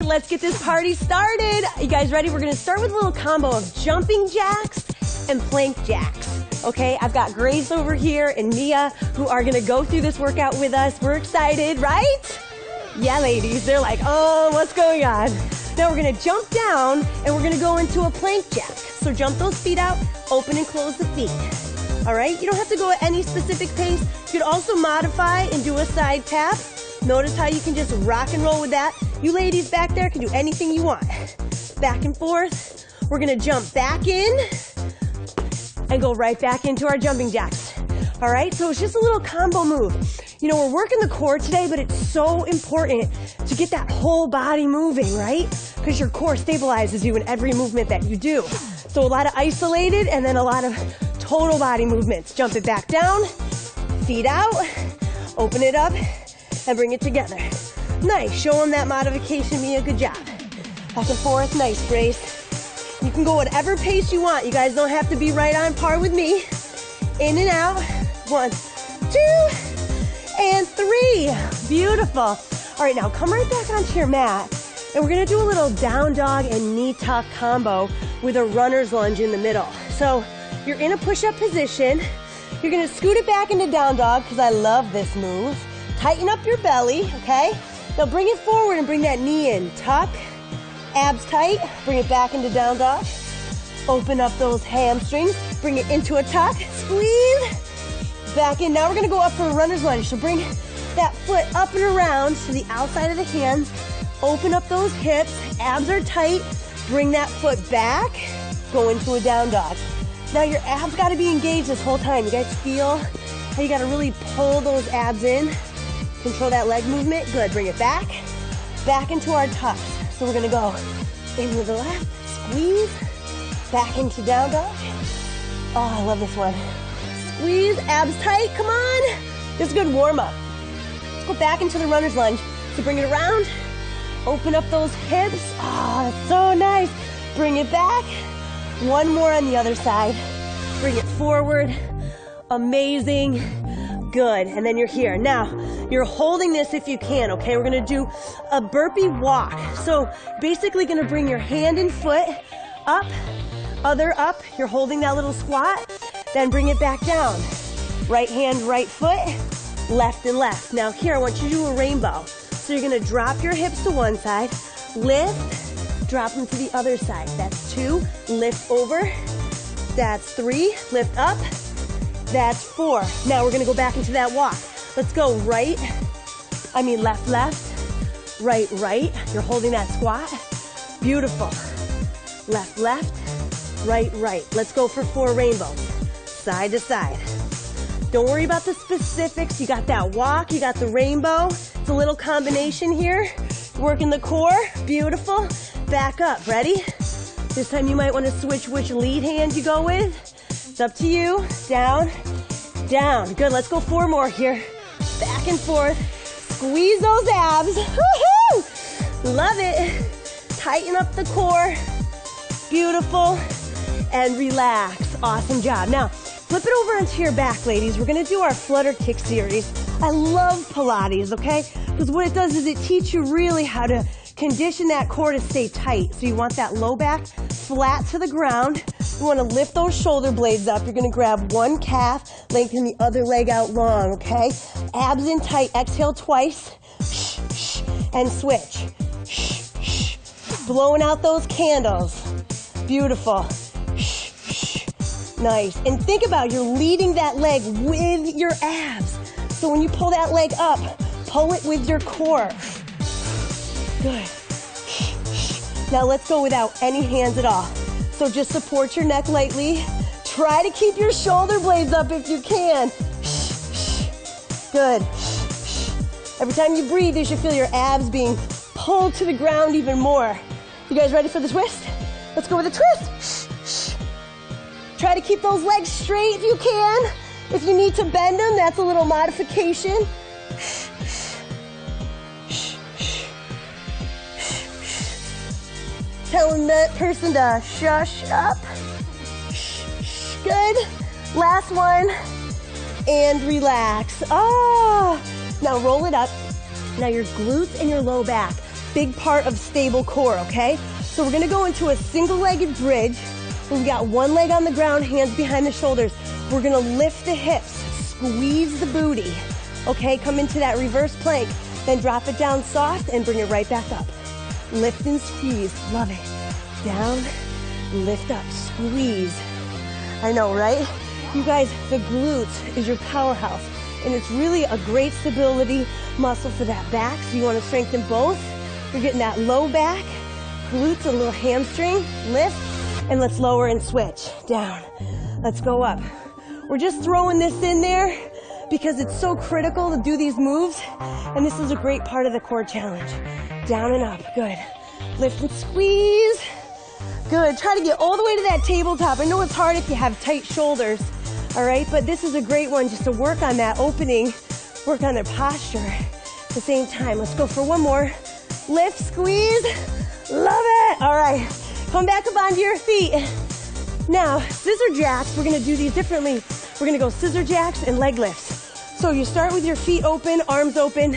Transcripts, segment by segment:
let's get this party started. You guys ready? We're gonna start with a little combo of jumping jacks and plank jacks. Okay, I've got Grace over here and Mia who are gonna go through this workout with us. We're excited, right? Yeah, ladies, they're like, oh, what's going on? Now we're gonna jump down and we're gonna go into a plank jack. So jump those feet out, open and close the feet. All right, you don't have to go at any specific pace. You could also modify and do a side tap. Notice how you can just rock and roll with that. You ladies back there can do anything you want. Back and forth. We're gonna jump back in and go right back into our jumping jacks. All right, so it's just a little combo move. You know, we're working the core today, but it's so important to get that whole body moving, right? Because your core stabilizes you in every movement that you do. So a lot of isolated and then a lot of total body movements. Jump it back down, feet out, open it up, and bring it together. Nice, show them that modification, Mia, good job. Back and forth, nice, Grace. You can go whatever pace you want. You guys don't have to be right on par with me. In and out, 1, 2, and 3. Beautiful. All right, now come right back onto your mat, and we're gonna do a little down dog and knee tuck combo with a runner's lunge in the middle. So you're in a push-up position. You're gonna scoot it back into down dog, because I love this move. Tighten up your belly, okay? Now bring it forward and bring that knee in. Tuck, abs tight, bring it back into down dog. Open up those hamstrings, bring it into a tuck, squeeze, back in. Now we're gonna go up for a runner's lunge. So bring that foot up and around to the outside of the hands. Open up those hips, abs are tight. Bring that foot back, go into a down dog. Now your abs gotta be engaged this whole time. You guys feel how you gotta really pull those abs in. Control that leg movement. Good, bring it back into our tucks. So we're gonna go in with the left, squeeze, back into down dog. Oh, I love this one. Squeeze, abs tight, come on. This is a good warm up. Let's go back into the runner's lunge. So bring it around, open up those hips. Oh, that's so nice. Bring it back. One more on the other side. Bring it forward. Amazing. Good, and then you're here. Now, you're holding this if you can, okay? We're gonna do a burpee walk. So basically gonna bring your hand and foot up, other up. You're holding that little squat, then bring it back down. Right hand, right foot, left and left. Now here, I want you to do a rainbow. So you're gonna drop your hips to one side, lift, drop them to the other side. That's 2, lift over. That's 3, lift up. That's 4. Now we're gonna go back into that walk. Let's go left, left, right, right. You're holding that squat. Beautiful. Left, left, right, right. Let's go for 4 rainbows. Side to side. Don't worry about the specifics. You got that walk, you got the rainbow. It's a little combination here. Working the core. Beautiful. Back up. Ready? This time you might want to switch which lead hand you go with. It's up to you. Down, down. Good, let's go 4 more here. Back and forth. Squeeze those abs. Woo-hoo! Love it. Tighten up the core. Beautiful. And relax. Awesome job. Now, flip it over onto your back, ladies. We're gonna do our flutter kick series. I love Pilates, okay? Because what it does is it teaches you really how to condition that core to stay tight. So you want that low back flat to the ground. You want to lift those shoulder blades up. You're going to grab one calf, lengthen the other leg out long, okay? Abs in tight. Exhale twice. Shh, shh, and switch. Shh, shh. Blowing out those candles. Beautiful. Shh, shh. Nice. And think about you're leading that leg with your abs. So when you pull that leg up, pull it with your core. Good. Now let's go without any hands at all. So just support your neck lightly. Try to keep your shoulder blades up if you can. Good. Every time you breathe, you should feel your abs being pulled to the ground even more. You guys ready for the twist? Let's go with a twist. Try to keep those legs straight if you can. If you need to bend them, that's a little modification. Telling that person to shush up. Good. Last one. And relax. Oh. Now roll it up. Now your glutes and your low back big part of stable core, okay? So we're gonna go into a single-legged bridge. We got one leg on the ground, hands behind the shoulders. We're gonna lift the hips, squeeze the booty, okay? Come into that reverse plank, then drop it down soft and bring it right back up. Lift and squeeze, love it. Down, lift up, squeeze. I know, right? You guys, the glutes is your powerhouse, and it's really a great stability muscle for that back, so you wanna strengthen both. You're getting that low back, glutes, a little hamstring, lift, and let's lower and switch. Down, let's go up. We're just throwing this in there because it's so critical to do these moves, and this is a great part of the core challenge. Down and up, good. Lift and squeeze, good. Try to get all the way to that tabletop. I know it's hard if you have tight shoulders, all right, but this is a great one just to work on that opening, work on their posture at the same time. Let's go for one more. Lift, squeeze, love it. All right, come back up onto your feet. Now, scissor jacks, we're gonna do these differently. We're gonna go scissor jacks and leg lifts. So you start with your feet open, arms open,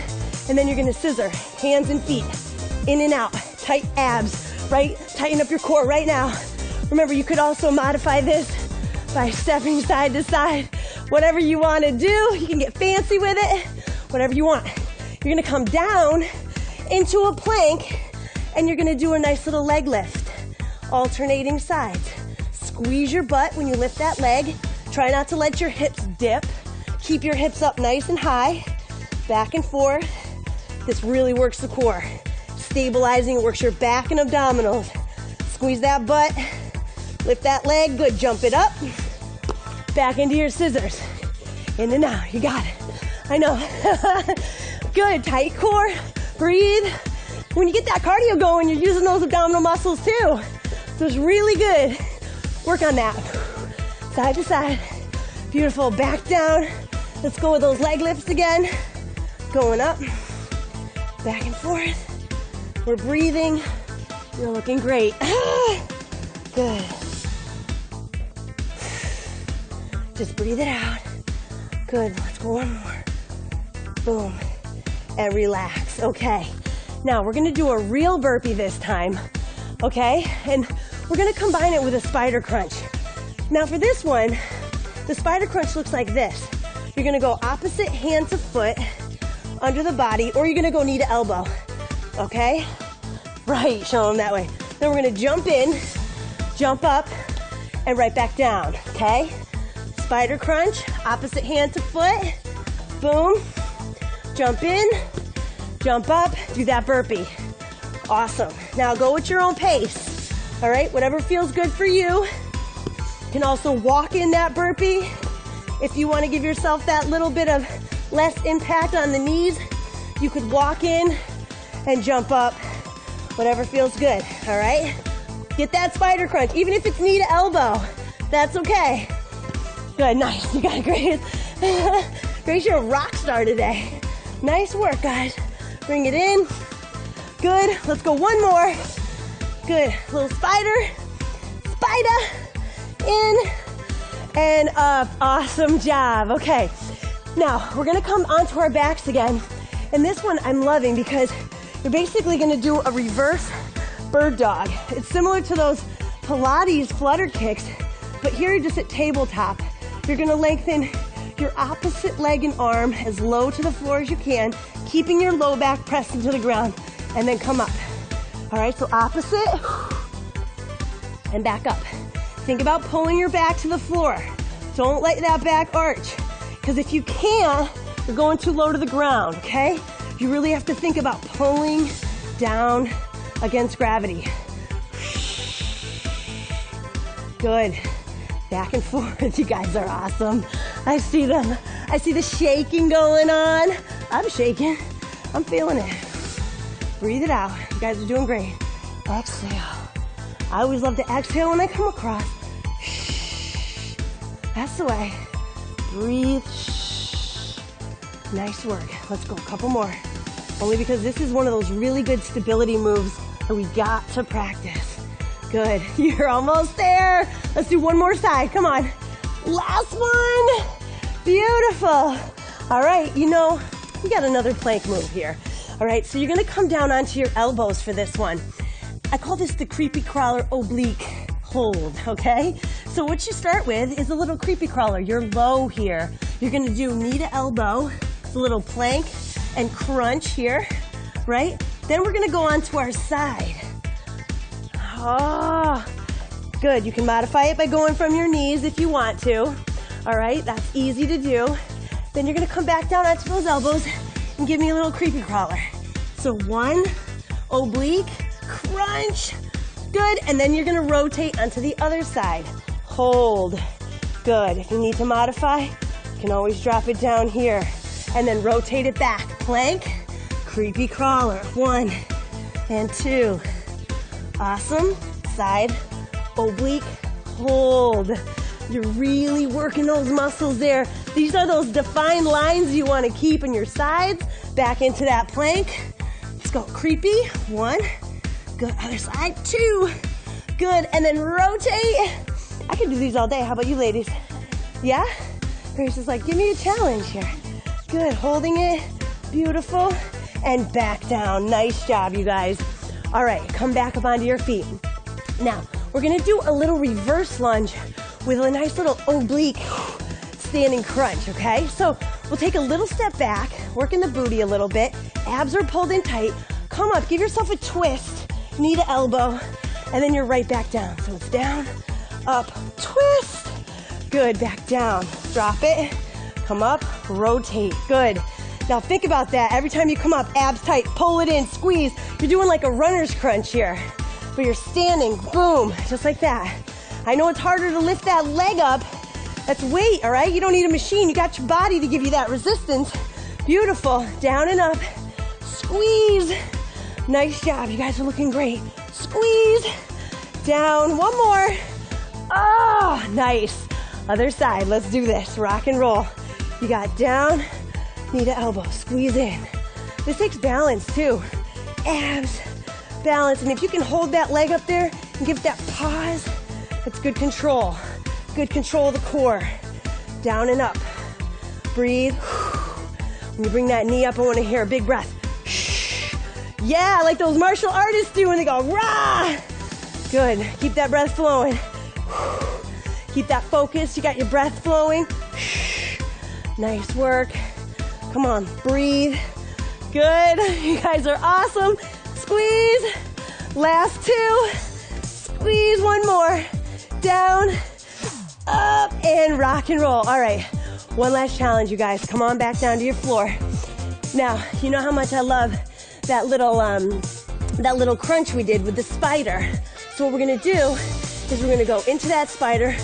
and then you're gonna scissor, hands and feet, in and out, tight abs, right? Tighten up your core right now. Remember, you could also modify this by stepping side to side. Whatever you wanna do, you can get fancy with it, whatever you want. You're gonna come down into a plank, and you're gonna do a nice little leg lift, alternating sides. Squeeze your butt when you lift that leg. Try not to let your hips dip. Keep your hips up nice and high, back and forth. This really works the core. Stabilizing, works your back and abdominals. Squeeze that butt, lift that leg, good, jump it up. Back into your scissors. In and out, you got it. I know. Good, tight core, breathe. When you get that cardio going, you're using those abdominal muscles too. So it's really good. Work on that. Side to side. Beautiful, back down. Let's go with those leg lifts again. Going up, back and forth. We're breathing. You're looking great. Good. Just breathe it out. Good, let's go one more. Boom, and relax, okay. Now we're gonna do a real burpee this time, okay? And we're gonna combine it with a spider crunch. Now for this one, the spider crunch looks like this. You're gonna go opposite hand to foot, under the body, or you're gonna go knee to elbow, okay? Right, show them that way. Then we're gonna jump in, jump up, and right back down, okay? Spider crunch, opposite hand to foot, boom, jump in, jump up, do that burpee. Awesome. Now go at your own pace, all right? Whatever feels good for you. You can also walk in that burpee. If you want to give yourself that little bit of less impact on the knees, you could walk in and jump up, whatever feels good, all right? Get that spider crunch, even if it's knee to elbow, that's okay. Good, nice, you got great. Grace, you're a rock star today. Nice work, guys. Bring it in. Good, let's go one more. Good, little spider, in and up. Awesome job, okay. Now, we're gonna come onto our backs again. And this one I'm loving because you're basically gonna do a reverse bird dog. It's similar to those Pilates flutter kicks, but here you're just at tabletop. You're gonna lengthen your opposite leg and arm as low to the floor as you can, keeping your low back pressed into the ground, and then come up. All right, so opposite, and back up. Think about pulling your back to the floor. Don't let that back arch, because if you can't, you're going too low to the ground, okay? You really have to think about pulling down against gravity. Good. Back and forth. You guys are awesome. I see them. I see the shaking going on. I'm shaking. I'm feeling it. Breathe it out. You guys are doing great. Exhale. I always love to exhale when I come across. Shh. That's the way. Breathe. Shh. Nice work. Let's go. A couple more. Only because this is one of those really good stability moves that we got to practice. Good. You're almost there. Let's do one more side. Come on. Last one. Beautiful. All right. You know, we got another plank move here. All right, so you're gonna come down onto your elbows for this one. I call this the creepy crawler oblique hold, okay? So what you start with is a little creepy crawler. You're low here. You're gonna do knee to elbow, it's a little plank and crunch here, right? Then we're gonna go on to our side. Oh, good. You can modify it by going from your knees if you want to. All right, that's easy to do. Then you're gonna come back down onto those elbows and give me a little creepy crawler. So one, oblique, crunch, good. And then you're gonna rotate onto the other side. Hold, good. If you need to modify, you can always drop it down here. And then rotate it back. Plank, creepy crawler, 1 and 2. Awesome. Side, oblique, hold. You're really working those muscles there. These are those defined lines you want to keep in your sides. Back into that plank. Let's go. Creepy, 1. Good. Other side, 2. Good. And then rotate. I can do these all day. How about you ladies? Yeah? Grace is like, give me a challenge here. Good. Holding it. Beautiful. And back down. Nice job, you guys. All right. Come back up onto your feet. Now, we're going to do a little reverse lunge with a nice little oblique standing crunch, okay? So we'll take a little step back, working the booty a little bit. Abs are pulled in tight. Come up, give yourself a twist, knee to elbow, and then you're right back down. So it's down, up, twist. Good, back down. Drop it, come up, rotate. Good. Now think about that. Every time you come up, abs tight, pull it in, squeeze. You're doing like a runner's crunch here, but you're standing, boom, just like that. I know it's harder to lift that leg up. That's weight, all right? You don't need a machine. You got your body to give you that resistance. Beautiful. Down and up. Squeeze. Nice job. You guys are looking great. Squeeze. Down. One more. Oh, nice. Other side. Let's do this. Rock and roll. You got down, knee to elbow. Squeeze in. This takes balance too. Abs, balance. And if you can hold that leg up there and give that pause, it's good control. Good control of the core. Down and up. Breathe. When you bring that knee up, I want to hear a big breath. Yeah, like those martial artists do when they go, rah! Good. Keep that breath flowing. Keep that focus. You got your breath flowing. Nice work. Come on, breathe. Good. You guys are awesome. Squeeze. Last 2. Squeeze. One more. Down, up, and rock and roll. All right, one last challenge, you guys. Come on back down to your floor. Now, you know how much I love that little crunch we did with the spider. So what we're gonna do is we're gonna go into that spider.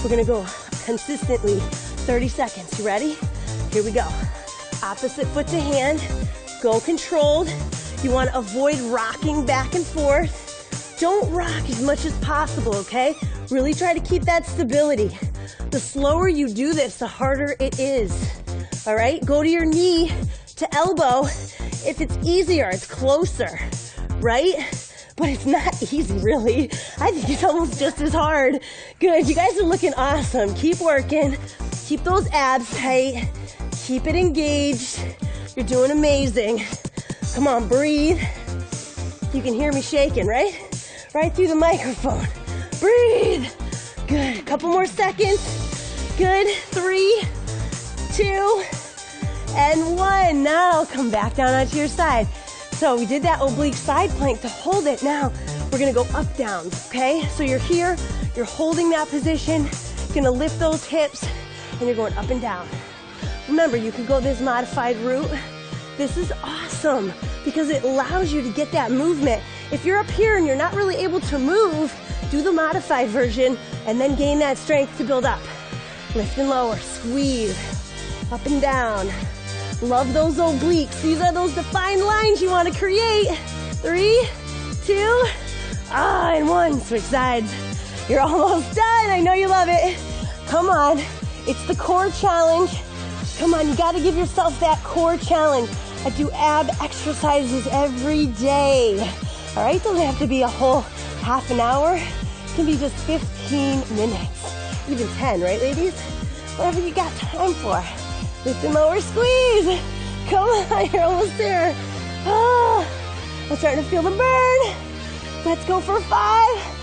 We're gonna go consistently 30 seconds. You ready? Here we go. Opposite foot to hand. Go controlled. You want to avoid rocking back and forth. Don't rock as much as possible, okay? Really try to keep that stability. The slower you do this, the harder it is. All right? Go to your knee to elbow. If it's easier, it's closer, right? But it's not easy, really. I think it's almost just as hard. Good. You guys are looking awesome. Keep working. Keep those abs tight. Keep it engaged. You're doing amazing. Come on, breathe. You can hear me shaking, right? Right through the microphone. Breathe. Good. Couple more seconds. Good. 3, 2, and 1. Now come back down onto your side. So we did that oblique side plank to hold it. Now we're gonna go up, down, okay? So you're here, you're holding that position, you're gonna lift those hips, and you're going up and down. Remember, you could go this modified route. This is awesome because it allows you to get that movement. If you're up here and you're not really able to move, do the modified version and then gain that strength to build up. Lift and lower, squeeze, up and down. Love those obliques. These are those defined lines you want to create. 3, 2, and 1. Switch sides. You're almost done. I know you love it. Come on. It's the core challenge. Come on, you got to give yourself that core challenge. I do ab exercises every day. All right, doesn't have to be a whole half an hour. It can be just 15 minutes, even 10, right, ladies? Whatever you got time for. Lift and lower, squeeze. Come on, you're almost there. I'm starting to feel the burn. Let's go for 5.